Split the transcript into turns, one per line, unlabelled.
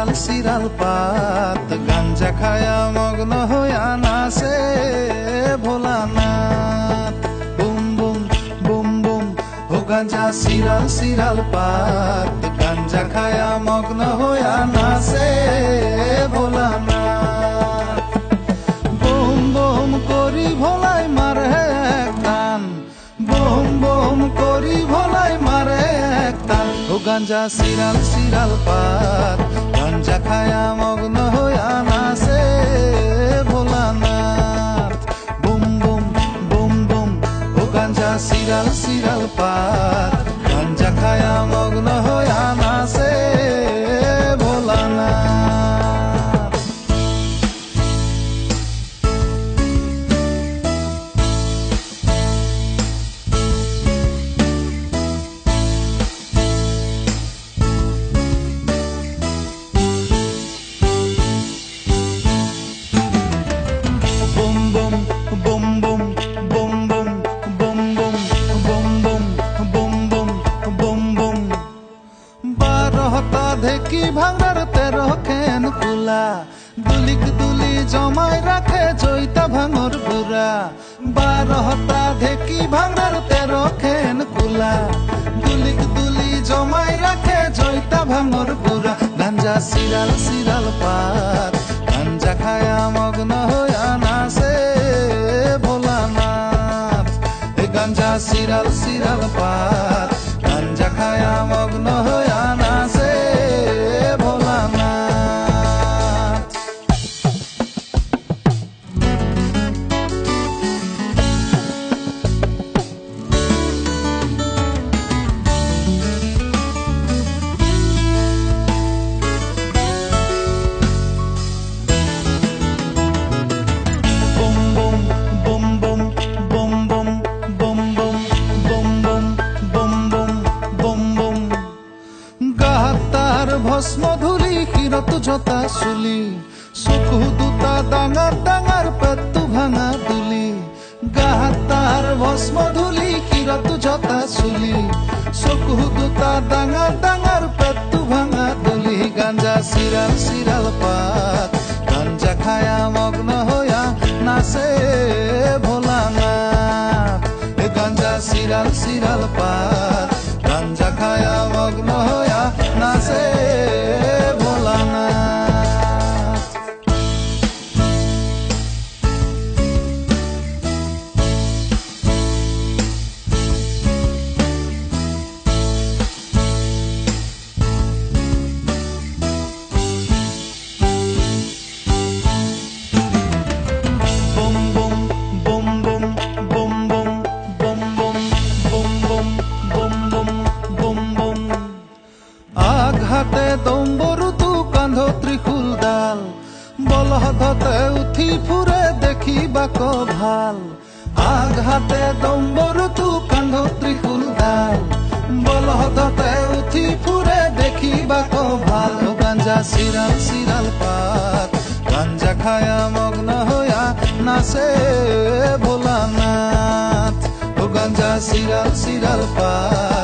সিরাল সিরাল পাত গাঞ্জা খায়া মগ্ন হইয়া নাচে ভোলানাথ। বুম বুম বুম বুম ও গাঞ্জা সিরাল সিরাল পাত গাঞ্জা খায়া মগ্ন হইয়া নাচে ভোলানাথ। বুম বুম করি ভোলাই মারে এক টান, বুম বুম করি ভোলাই মারে এক টান। ও গাঞ্জা সিরাল সিরাল পাত গাঞ্জা খায়া মগ্ন হইয়া নাচে ভোলানাথ। বুম বুম বুম বুম ও গাঞ্জা সিরাল সিরাল পাত গাঞ্জা খায়া মগ্ন হইয়া নাচে ভোলানাথ। ঢেকি ভাঙার 13 খেন কুলা, দুলিক দুলি জমাই রাখে জৈতা ভাঙর বুড়া। 12টা ঢেকি ভাঙার 13 খেন কুলা, দুলিক দুলি জমাই রাখে জৈতা ভাঙর বুড়া। গাঞ্জা সিরাল সিরাল পাত গাঞ্জা খায়া মগ্ন হইয়া নাচে ভোলানাথ। গাঞ্জা সিরাল সিরাল পাত গাঞ্জা খায়া মগ্ন হইয়া নাচে ভোলানাথ। বুম বুম বুম বুম বুম বুম বুম বুম বুম বুম বুম বুম বুম বুম। গাহাতার ভস্ম ধুলি শিৰত জতা চুলি, চকু দুটা ডাঙৰ ডাঙৰ পেটটো ভাঙা তুলি। গাহাতার ভস্ম ধুলি শিৰত জতা চুলি, চকু দুটা ডাঙৰ ডাঙৰ পেটটো ভাঙা তুলি। গাঞ্জা সিরাল সিরাল পাত গাঞ্জা খায়া মগ্ন হইয়া নাচে ভোলানাথ। গাঞ্জা সিরাল সিরাল পাত গাঞ্জা খায়া মগ্ন হইয়া নাচে ভোলানাথ। আঘাতে দম্বৰুটো কান্ধ ত্ৰিশূল ডাল, বলহতে উঠি ফুৰে দেখিবাক ভাল। আঘাতে দম্বৰুটো কান্ধ ত্ৰিশূল ডাল, বলহতে উঠি ফুৰে দেখিবাক ভাল। গাঞ্জা সিরাল সিরাল পাত গাঞ্জা খায়া মগ্ন হইয়া নাচে ভোলানাথ। গাঞ্জা সিরাল সিরাল পাত